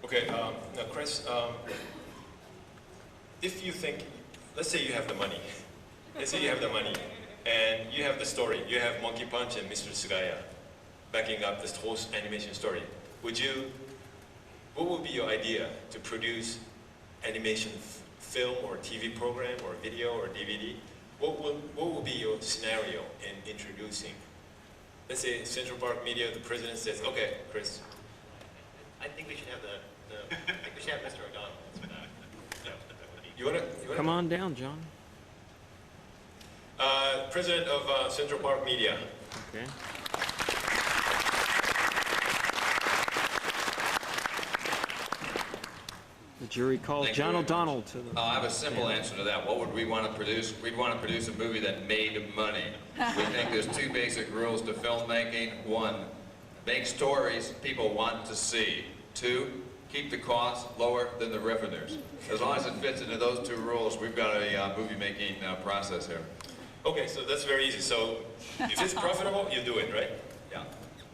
Okay, now Chris, if you think, let's say you have the money. Let's say you have the money, and you have the story. You have Monkey Punch and Mr. Sugaya backing up this whole animation story. What would be your idea to produce animation film or TV program or video or DVD? What would be your scenario in introducing? Let's say Central Park Media, the president says, okay, Chris. I think we should have I think we should have Mr. O'Donnell. You wanna Come on down, John. President of Central Park Media. Okay. The jury calls John O'Donnell to the... I have a simple answer to that. What would we want to produce? We'd want to produce a movie that made money. We think there's two basic rules to filmmaking. One, make stories people want to see. Two, keep the costs lower than the revenues. As long as it fits into those two rules, we've got a movie-making process here. Okay, so that's very easy. So if it's profitable, you do it, right? Yeah.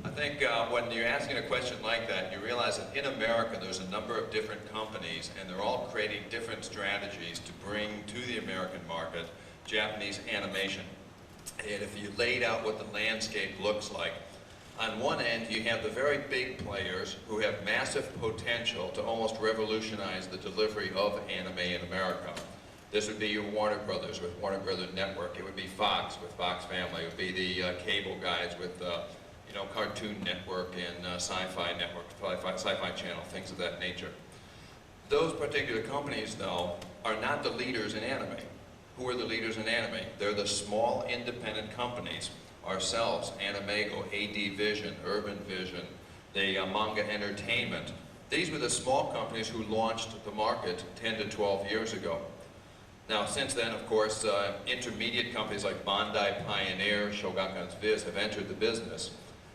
I think when you're asking a question like that, you realize that in America there's a number of different companies and they're all creating different strategies to bring to the American market Japanese animation. And if you laid out what the landscape looks like, on one end you have the very big players who have massive potential to almost revolutionize the delivery of anime in America. This would be your Warner Brothers with Warner Brothers Network. It would be Fox with Fox Family. It would be the cable guys with Cartoon Network and Sci-Fi Network, Sci-Fi Channel, things of that nature. Those particular companies, though, are not the leaders in anime. Who are the leaders in anime? They're the small independent companies. Ourselves, Animego, AD Vision, Urban Vision, the Manga Entertainment. These were the small companies who launched the market 10 to 12 years ago. Now, since then, of course, intermediate companies like Bandai Pioneer, Shogakukan's Viz have entered the business.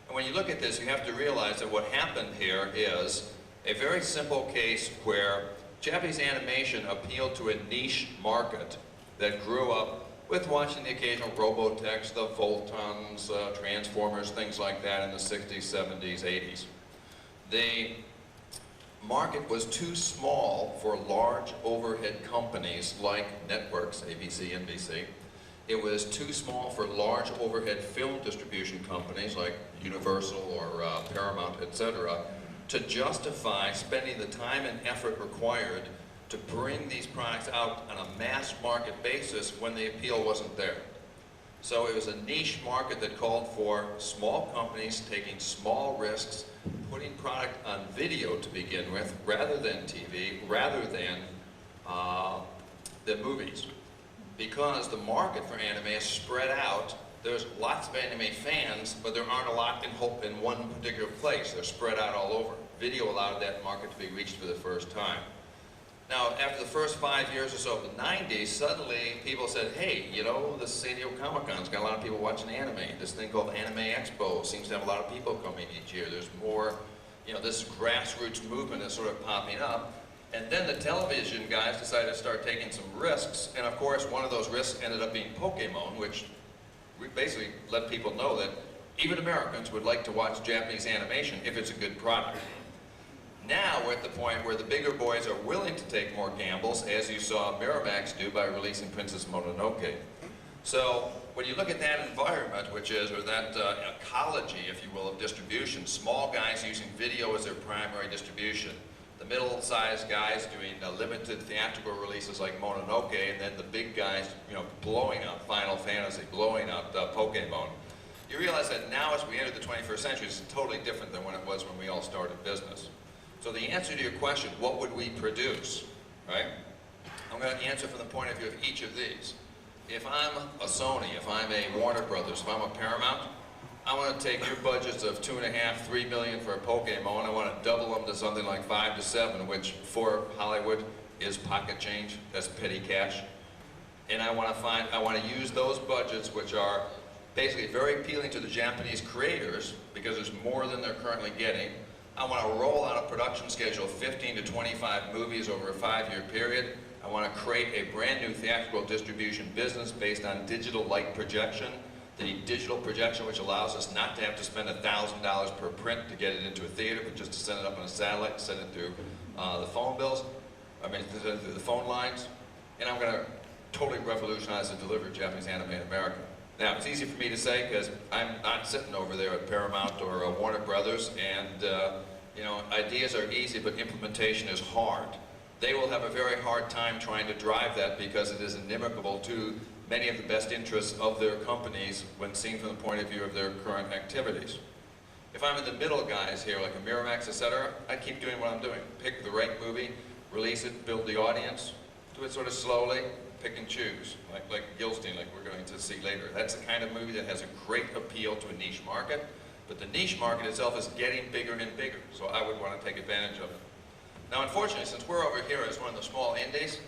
And when you look at this, you have to realize that what happened here is a very simple case where Japanese animation appealed to a niche market that grew up with watching the occasional Robotechs, the Voltons, Transformers, things like that in the 60s, 70s, 80s. The market was too small for large overhead companies like networks, ABC, NBC. It was too small for large overhead film distribution companies like Universal or Paramount, etc., to justify spending the time and effort required to bring these products out on a mass market basis when the appeal wasn't there. So it was a niche market that called for small companies taking small risks, putting product on video to begin with, rather than TV, rather than the movies. Because the market for anime is spread out, there's lots of anime fans, but there aren't a lot in one particular place. They're spread out all over. Video allowed that market to be reached for the first time. Now, after the first 5 years or so of the 90s, suddenly people said, hey, you know, the San Diego Comic-Con's got a lot of people watching anime. This thing called Anime Expo seems to have a lot of people coming each year. There's more, this grassroots movement is sort of popping up. And then the television guys decided to start taking some risks. And of course, one of those risks ended up being Pokemon, which basically let people know that even Americans would like to watch Japanese animation if it's a good product. Now we're at the point where the bigger boys are willing to take more gambles, as you saw Miramax do by releasing Princess Mononoke. So when you look at that environment, which is, or that ecology, if you will, of distribution, small guys using video as their primary distribution, the middle-sized guys doing limited theatrical releases like Mononoke, and then the big guys, blowing up Final Fantasy, blowing up Pokemon. You realize that now as we enter the 21st century, it's totally different than when it was when we all started business. So the answer to your question, what would we produce, right? I'm going to answer from the point of view of each of these. If I'm a Sony, if I'm a Warner Brothers, if I'm a Paramount, I want to take your budgets of $2.5, $3 million for a Pokemon, I want to double them to something like 5 to 7, which for Hollywood is pocket change, that's petty cash. And I want to use those budgets, which are basically very appealing to the Japanese creators, because there's more than they're currently getting. I want to roll out a production schedule of 15 to 25 movies over a 5-year period. I want to create a brand new theatrical distribution business based on digital light projection the digital projection, which allows us not to have to spend $1,000 per print to get it into a theater, but just to send it up on a satellite, send it through the phone bills, through the phone lines. And I'm going to totally revolutionize the delivery of Japanese anime in America. Now, it's easy for me to say because I'm not sitting over there at Paramount or Warner Brothers, and you know, ideas are easy, but implementation is hard. They will have a very hard time trying to drive that because it is inimical to many of the best interests of their companies when seen from the point of view of their current activities. If I'm in the middle guys here, like a Miramax, etc., I keep doing what I'm doing. Pick the right movie, release it, build the audience, do it sort of slowly, pick and choose, like GuilStein, like we're going to see later. That's the kind of movie that has a great appeal to a niche market, but the niche market itself is getting bigger and bigger, so I would want to take advantage of it. Now, unfortunately, since we're over here as one of the small indies,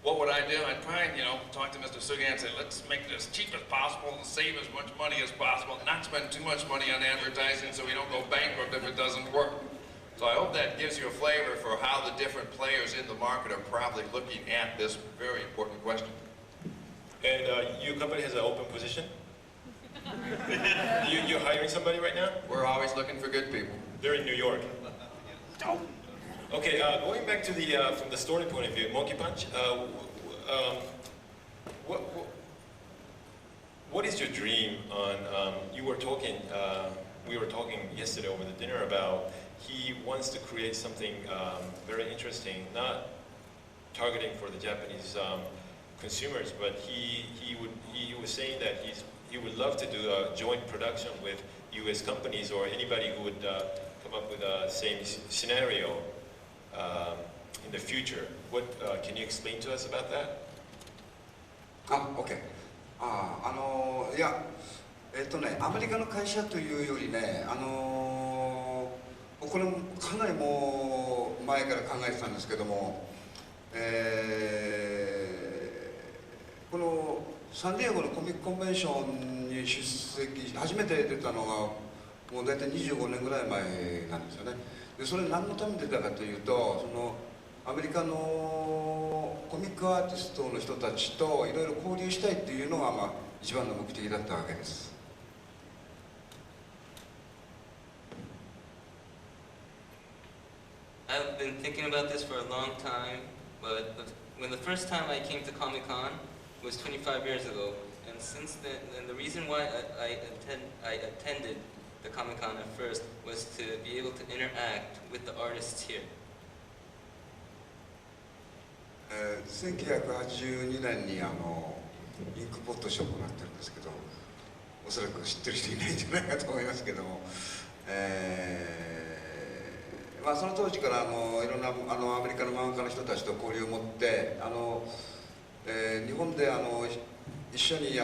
what would I do? I'd probably, you know, talk to Mr. Sugaya and say, let's make it as cheap as possible and save as much money as possible, not spend too much money on advertising so we don't go bankrupt if it doesn't work. So I hope that gives you a flavor for how the different players in the market are probably looking at this very important question. And your company has an open position? You're hiring somebody right now? We're always looking for good people. They're in New York. Okay, going back to the from the story point of view, Monkey Punch. What is your dream on? You were talking. We were talking yesterday over the dinner about he wants to create something very interesting, not targeting for the Japanese consumers, but he was saying that he would love to do a joint production with U.S. companies or anybody who would come up with the same scenario in the future. What can you explain to us about that? OK。いや、アメリカの会社というよりね、これもかなりもう前から考えてたんですけども、このサンディエゴのコミックコンベンションに出席、初めて出たのがもう大体25年ぐらい前なんですよね。でそれ何のために出たかというと、そのアメリカのコミックアーティストの人たちといろいろ交流したいっていうのが、一番の目的だったわけです。I've been thinking about this for a long time, but when the first time I came to Comic-Con was 25 years ago, and since then, and the reason why I attended the Comic-Con at first was to be able to interact with the artists here. 1982年にインクポット賞を行ってるんですけど、おそらく知ってる人いないんじゃないかと思いますけども、その当時からいろんなアメリカの漫画家の人たちと交流を持って日本で一緒に一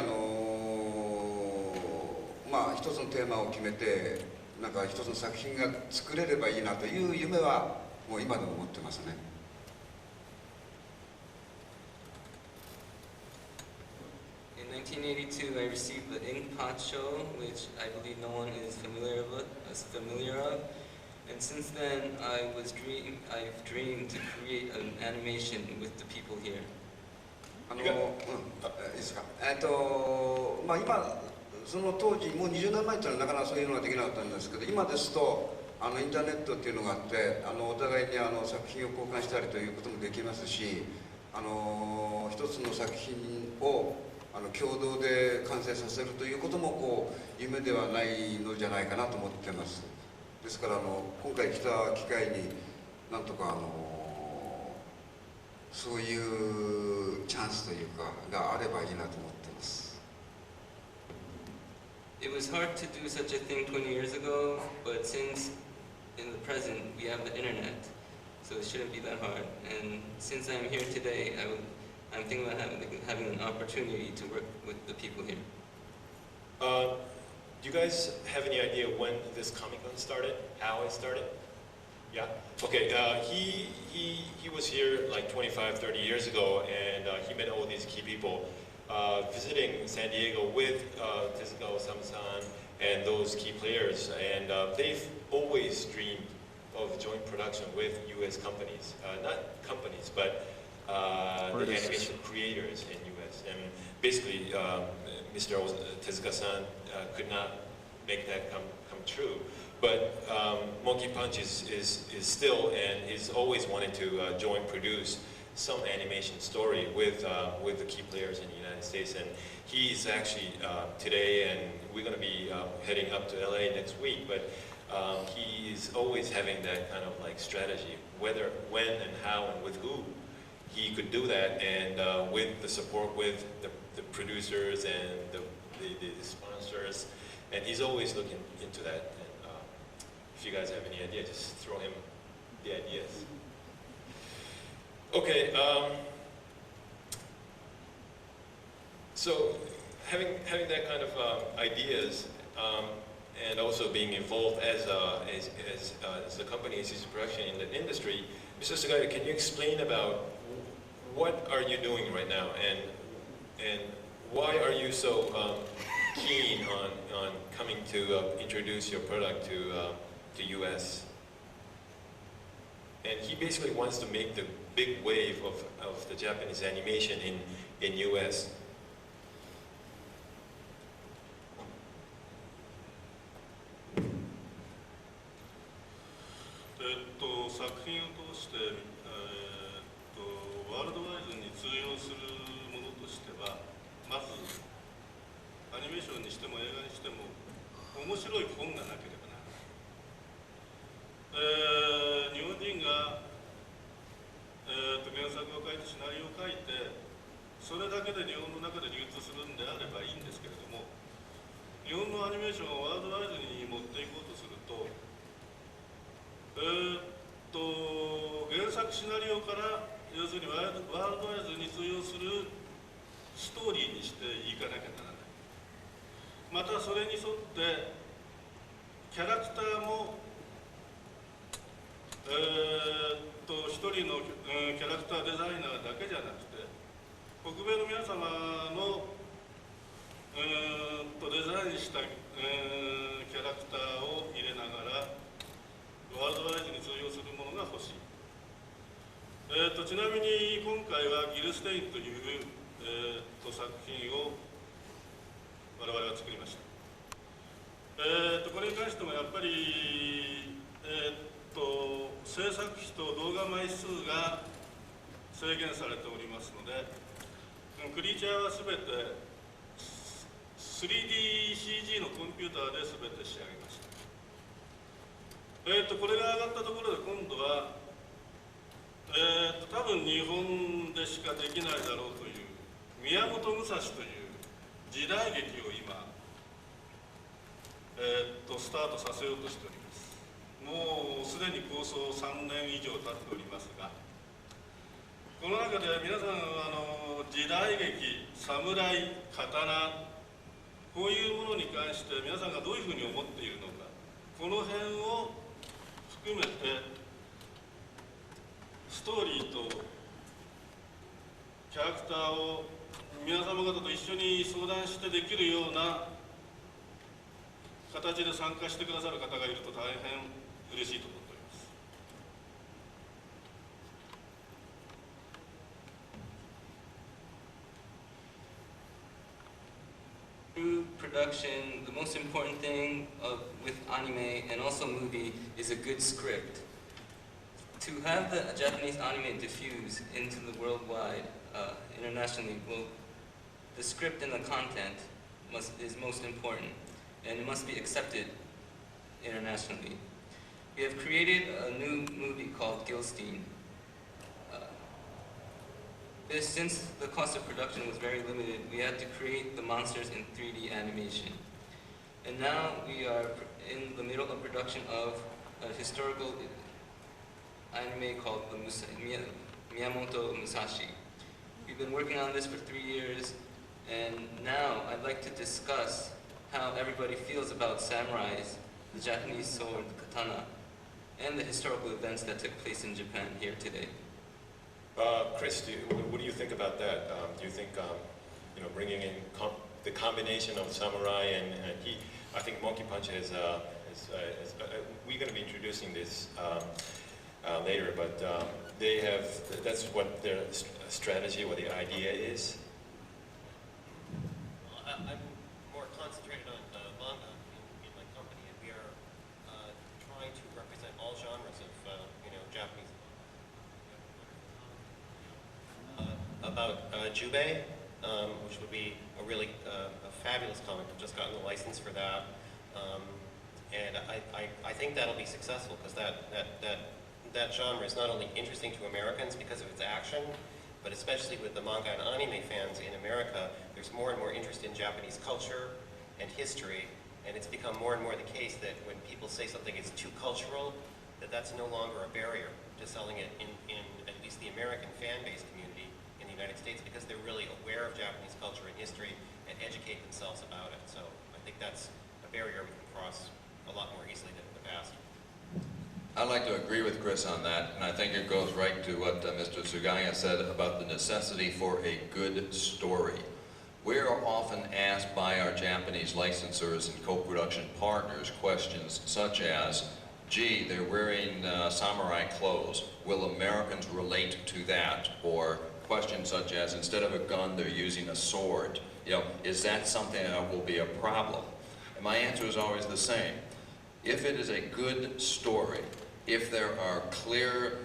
つのテーマを決めてなんか一つの作品が作れればいいなという夢はもう今でも持ってますね。In 1982, I received the Inkpot show, which I believe no one is familiar of. And since then, I've dreamed to create an animation with the people here. いいですか。今その当時もう20年前っていうのはなかなかそういうのができなかったんですけど、今ですとインターネットっていうのがあってお互いに作品を交換したりということもできますし、一つの作品を共同で完成させるということも夢ではないのじゃないかなと思ってます。ですから今回来た機会になんとかそういうチャンスというかがあればいいなと思ってます。It was hard to do such a thing 20 years ago, but since in the present we have the internet, so it shouldn't be that hard. And since I'm here today, I'm thinking about having an opportunity to work with the people here. Do you guys have any idea when this Comic-Con started? How it started? Yeah? Okay, he was here like 25, 30 years ago, and he met all these key people visiting San Diego with Tezuka, Osamu-san, and those key players. And they've always dreamed of joint production with U.S. companies. Not companies, but the animation creators in US. And basically, Mr. Tezuka-san could not make that come true. But Monkey Punch is still, and he's always wanted to join produce some animation story with the key players in the United States. And he's actually today, and we're going to be heading up to LA next week, but he is always having that kind of like strategy, whether, when, and how, and with who he could do that, and with the support with the producers and the sponsors, and he's always looking into that. And if you guys have any idea, just throw him the ideas. Okay, so having that kind of ideas, and also being involved as the company ACC Production in the industry, Mr. Sugaya, can you explain about what are you doing right now, and why are you so keen on coming to introduce your product to US? And he basically wants to make the big wave of the Japanese animation in US. 作品を通して、ワールドワイズに通用するものとしては、まずアニメーションにしても映画にしても面白い本がなければならない。日本人が、原作を書いてシナリオを書いてそれだけで日本の中で流通するんであればいいんですけれども、日本のアニメーションをワールドワイズに持っていこうとすると、原作シナリオから要するにワールドワイズに通用するストーリーにしていかなきゃならない。またそれに沿ってキャラクターも一人のキャラクターデザイナーだけじゃなくて北米の皆様のデザインしたキャラクターを入れながらワールドワイズに通用するものが欲しい。ちなみに今回はギルステインという、作品を我々は作りました。これに関してもやっぱり、制作費と動画枚数が制限されておりますので、クリーチャーはすべて 3DCG のコンピューターで全て仕上げました。これが上がったところで今度は、多分日本でしかできないだろうという宮本武蔵という時代劇を今、スタートさせようとしております。もうすでに構想3年以上経っておりますが、この中で皆さん時代劇、侍、刀、こういうものに関して皆さんがどういうふうに思っているのか、この辺を含めてストーリーとキャラクターを皆様方と一緒に相談してできるような形で参加してくださる方がいると大変嬉しいと思っております。 Through production, the most important thing with anime and also movie is a good script. To have the Japanese anime diffuse into the worldwide, internationally, well, the script and the content is most important, and it must be accepted internationally. We have created a new movie called GuilStein. Since the cost of production was very limited, we had to create the monsters in 3D animation. And now we are in the middle of production of a historical anime called Miyamoto Musashi. We've been working on this for 3 years, and now I'd like to discuss how everybody feels about samurais, the Japanese sword, the katana, and the historical events that took place in Japan here today. Chris, what do you think about that? Do you think, bringing in the combination of samurai and I think Monkey Punch we're going to be introducing this later, but they have, that's what their strategy, what the idea is. I'm more concentrated on manga in my company, and we are trying to represent all genres of Japanese about Jubei, which would be a really a fabulous comic. I've just gotten the license for that, and I think that'll be successful because that genre is not only interesting to Americans because of its action, but especially with the manga and anime fans in America, there's more and more interest in Japanese culture and history, and it's become more and more the case that when people say something is too cultural, that's no longer a barrier to selling it in at least the American fan-based community in the United States, because they're really aware of Japanese culture and history and educate themselves about it. So I think that's a barrier we can cross a lot more easily than in the past. I'd like to agree with Chris on that, and I think it goes right to what Mr. Sugaya said about the necessity for a good story. We are often asked by our Japanese licensors and co-production partners questions such as, gee, they're wearing samurai clothes. Will Americans relate to that? Or questions such as, instead of a gun, they're using a sword. Is that something that will be a problem? And my answer is always the same. If it is a good story, if there are clear,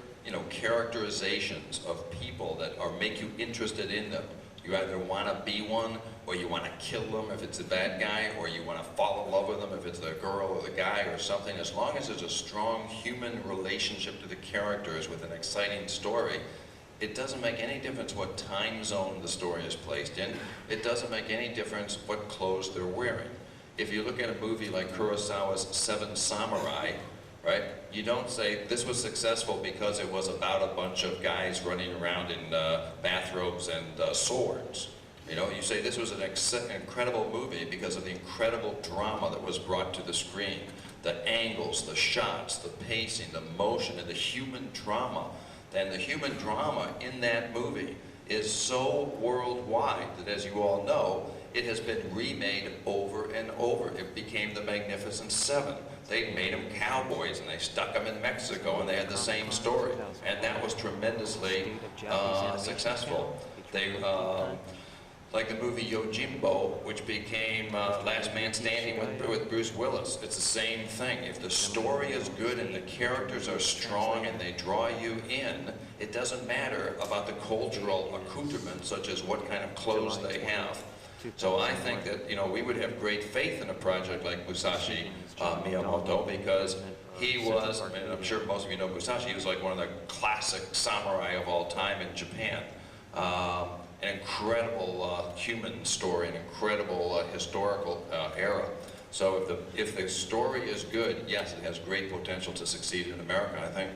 characterizations of people that make you interested in them, you either want to be one, or you want to kill them if it's a bad guy, or you want to fall in love with them if it's the girl or the guy or something. As long as there's a strong human relationship to the characters with an exciting story, it doesn't make any difference what time zone the story is placed in. It doesn't make any difference what clothes they're wearing. If you look at a movie like Kurosawa's Seven Samurai, right? You don't say this was successful because it was about a bunch of guys running around in bathrobes and swords. You say this was an incredible movie because of the incredible drama that was brought to the screen. The angles, the shots, the pacing, the motion, and the human drama. And the human drama in that movie is so worldwide that, as you all know, it has been remade over and over. It became the Magnificent Seven. They made them cowboys and they stuck them in Mexico and they had the same story. And that was tremendously successful. They, like the movie Yojimbo, which became Last Man Standing with Bruce Willis. It's the same thing. If the story is good and the characters are strong and they draw you in, it doesn't matter about the cultural accoutrements, such as what kind of clothes they have. So I think that, we would have great faith in a project like Musashi Miyamoto, because he was, I'm sure most of you know Musashi, he was like one of the classic samurai of all time in Japan. An incredible human story, an incredible historical era. So if the story is good, yes, it has great potential to succeed in America, I think.